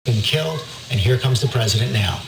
been killed, and here comes the president now.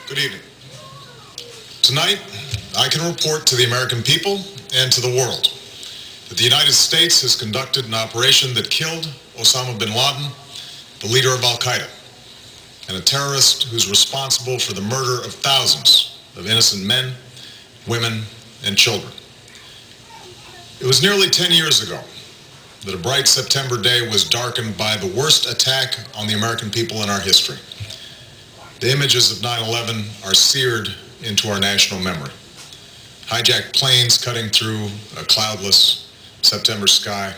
Good evening. Tonight, I can report to the American people and to the world that the United States has conducted an operation that killed Osama bin Laden, the leader of Al-Qaeda, and a terrorist who's responsible for the murder of thousands of innocent men, women, and children. It was nearly 10 years ago that a bright September day was darkened by the worst attack on the American people in our history. The images of 9/11 are seared into our national memory. Hijacked planes cutting through a cloudless September sky,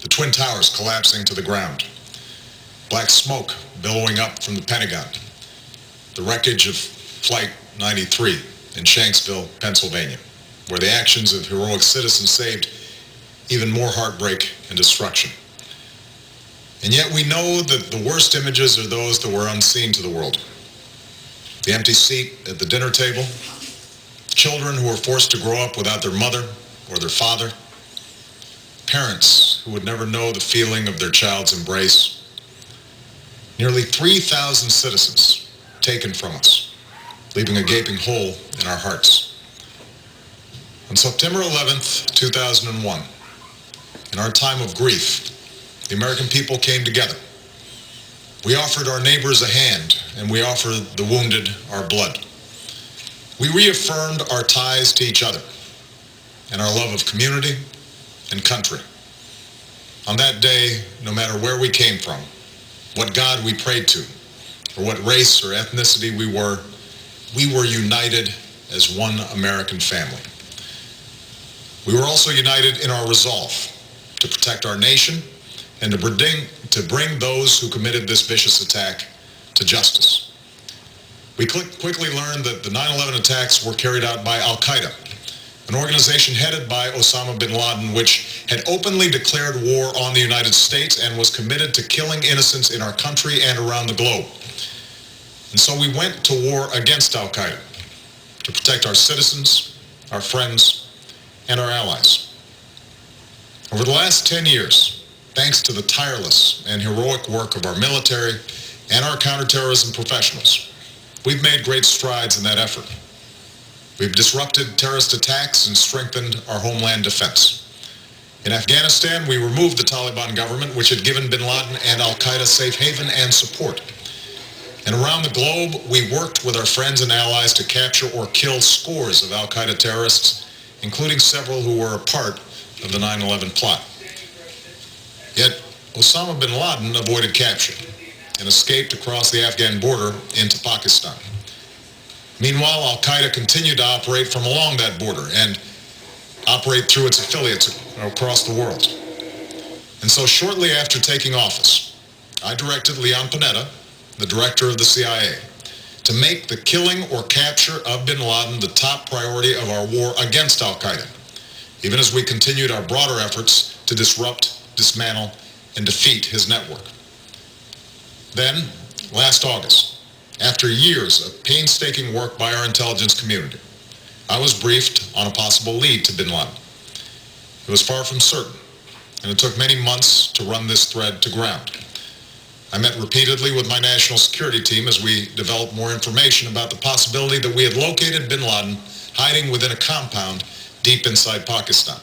the Twin Towers collapsing to the ground, black smoke billowing up from the Pentagon, the wreckage of Flight 93 in Shanksville, Pennsylvania, where the actions of heroic citizens saved even more heartbreak and destruction. And yet we know that the worst images are those that were unseen to the world. The empty seat at the dinner table, children who were forced to grow up without their mother or their father, parents who would never know the feeling of their child's embrace, nearly 3,000 citizens taken from us, leaving a gaping hole in our hearts. On September 11th, 2001, in our time of grief, the American people came together. We offered our neighbors a hand, and we offered the wounded our blood. We reaffirmed our ties to each other and our love of community and country. On that day, no matter where we came from, what God we prayed to, or what race or ethnicity we were united as one American family. We were also united in our resolve to protect our nation and to bring those who committed this vicious attack to justice. We quickly learned that the 9/11 attacks were carried out by Al-Qaeda, an organization headed by Osama bin Laden, which had openly declared war on the United States and was committed to killing innocents in our country and around the globe. And so we went to war against Al-Qaeda to protect our citizens, our friends, and our allies. Over the last 10 years, thanks to the tireless and heroic work of our military and our counterterrorism professionals, we've made great strides in that effort. We've disrupted terrorist attacks and strengthened our homeland defense. In Afghanistan, we removed the Taliban government, which had given bin Laden and Al-Qaeda safe haven and support. And around the globe, we worked with our friends and allies to capture or kill scores of Al-Qaeda terrorists, including several who were a part of the 9/11 plot. Yet, Osama bin Laden avoided capture and escaped across the Afghan border into Pakistan. Meanwhile, Al-Qaeda continued to operate from along that border and operate through its affiliates across the world. And so shortly after taking office, I directed Leon Panetta, the director of the CIA, to make the killing or capture of bin Laden the top priority of our war against Al-Qaeda, even as we continued our broader efforts to disrupt, dismantle, and defeat his network. Then, last August, after years of painstaking work by our intelligence community, I was briefed on a possible lead to bin Laden. It was far from certain, and it took many months to run this thread to ground. I met repeatedly with my national security team as we developed more information about the possibility that we had located bin Laden hiding within a compound deep inside Pakistan.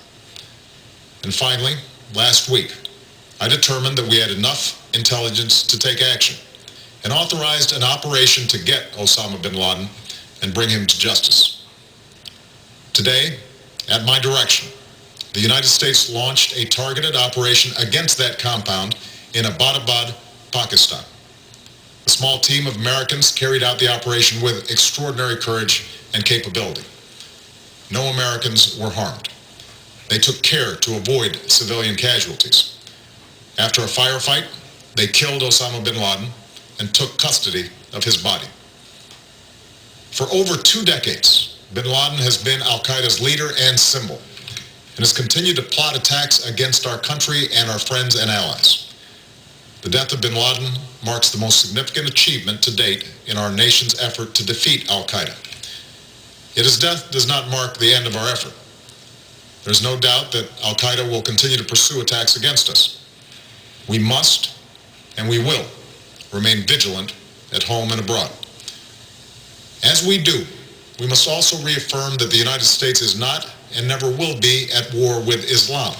And finally, last week, I determined that we had enough intelligence to take action and authorized an operation to get Osama bin Laden and bring him to justice. Today, at my direction, the United States launched a targeted operation against that compound in Abbottabad, Pakistan. A small team of Americans carried out the operation with extraordinary courage and capability. No Americans were harmed. They took care to avoid civilian casualties. After a firefight, they killed Osama bin Laden and took custody of his body. For over 2 decades, bin Laden has been Al-Qaeda's leader and symbol, and has continued to plot attacks against our country and our friends and allies. The death of bin Laden marks the most significant achievement to date in our nation's effort to defeat Al-Qaeda. Yet his death does not mark the end of our effort. There's no doubt that al-Qaeda will continue to pursue attacks against us. We must, and we will, remain vigilant at home and abroad. As we do, we must also reaffirm that the United States is not and never will be at war with Islam.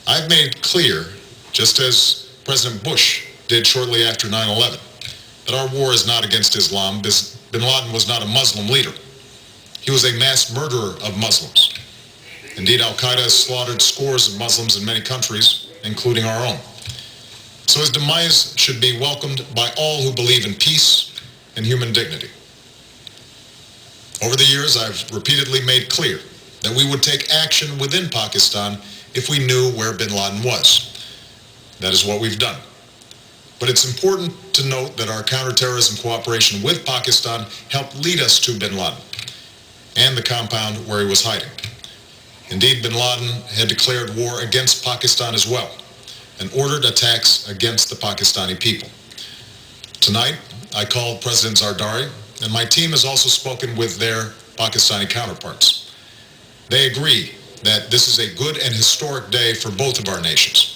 I've made clear, just as President Bush did shortly after 9/11, that our war is not against Islam. Bin Laden was not a Muslim leader. He was a mass murderer of Muslims. Indeed, al-Qaeda has slaughtered scores of Muslims in many countries, including our own. So his demise should be welcomed by all who believe in peace and human dignity. Over the years, I've repeatedly made clear that we would take action within Pakistan if we knew where bin Laden was. That is what we've done. But it's important to note that our counterterrorism cooperation with Pakistan helped lead us to bin Laden and the compound where he was hiding. Indeed, bin Laden had declared war against Pakistan as well and ordered attacks against the Pakistani people. Tonight, I called President Zardari, and my team has also spoken with their Pakistani counterparts. They agree that this is a good and historic day for both of our nations.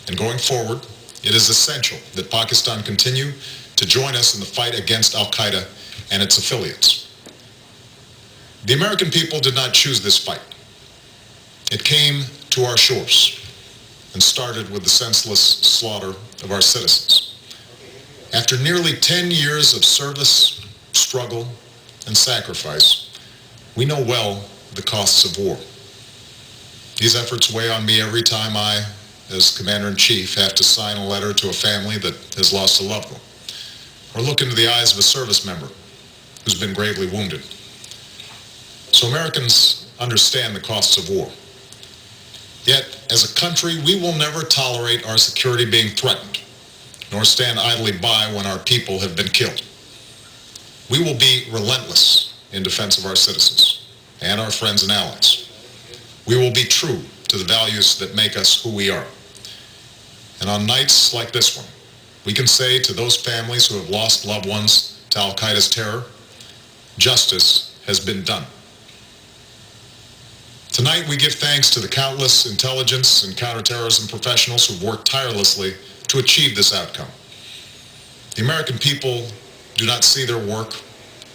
And going forward, it is essential that Pakistan continue to join us in the fight against al-Qaeda and its affiliates. The American people did not choose this fight. It came to our shores and started with the senseless slaughter of our citizens. After nearly 10 years of service, struggle, and sacrifice, we know well the costs of war. These efforts weigh on me every time I, as Commander-in-Chief, have to sign a letter to a family that has lost a loved one, or look into the eyes of a service member who's been gravely wounded. So Americans understand the costs of war. Yet, as a country, we will never tolerate our security being threatened, nor stand idly by when our people have been killed. We will be relentless in defense of our citizens and our friends and allies. We will be true to the values that make us who we are. And on nights like this one, we can say to those families who have lost loved ones to al-Qaeda's terror, justice has been done. Tonight, we give thanks to the countless intelligence and counterterrorism professionals who've worked tirelessly to achieve this outcome. The American people do not see their work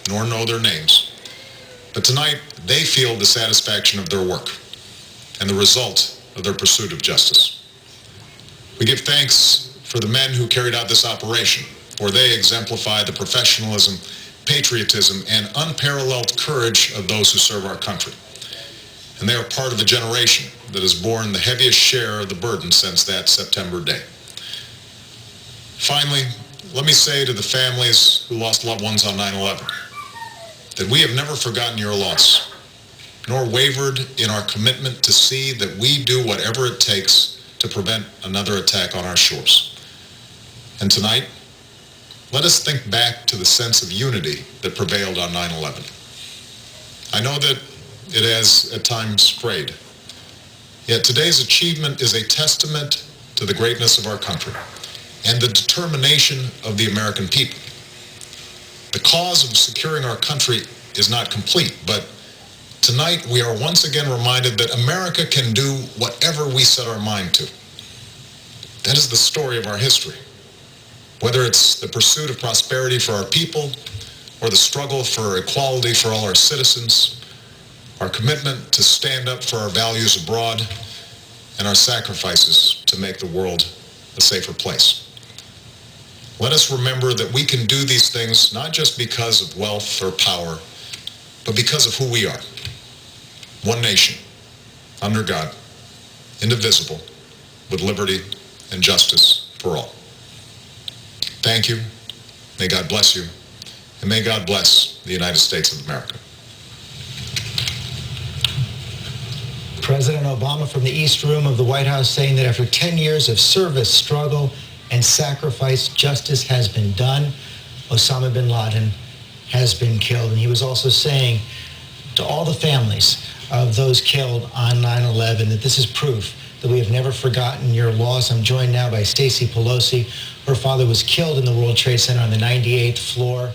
nor know their names, but tonight they feel the satisfaction of their work and the result of their pursuit of justice. We give thanks for the men who carried out this operation, for they exemplify the professionalism, patriotism, and unparalleled courage of those who serve our country. And they are part of a generation that has borne the heaviest share of the burden since that September day. Finally, let me say to the families who lost loved ones on 9/11 that we have never forgotten your loss, nor wavered in our commitment to see that we do whatever it takes to prevent another attack on our shores. And tonight, let us think back to the sense of unity that prevailed on 9/11. I know that it has at times frayed. Yet today's achievement is a testament to the greatness of our country and the determination of the American people. The cause of securing our country is not complete, but tonight we are once again reminded that America can do whatever we set our mind to. That is the story of our history. Whether it's the pursuit of prosperity for our people or the struggle for equality for all our citizens, our commitment to stand up for our values abroad, and our sacrifices to make the world a safer place. Let us remember that we can do these things not just because of wealth or power, but because of who we are. One nation, under God, indivisible, with liberty and justice for all. Thank you. May God bless you. And may God bless the United States of America. President Obama from the East Room of the White House saying that after 10 years of service, struggle, and sacrifice, justice has been done. Osama bin Laden has been killed. And he was also saying to all the families of those killed on 9/11 that this is proof that we have never forgotten your loss. I'm joined now by Stacey Pelosi. Her father was killed in the World Trade Center on the 98th floor.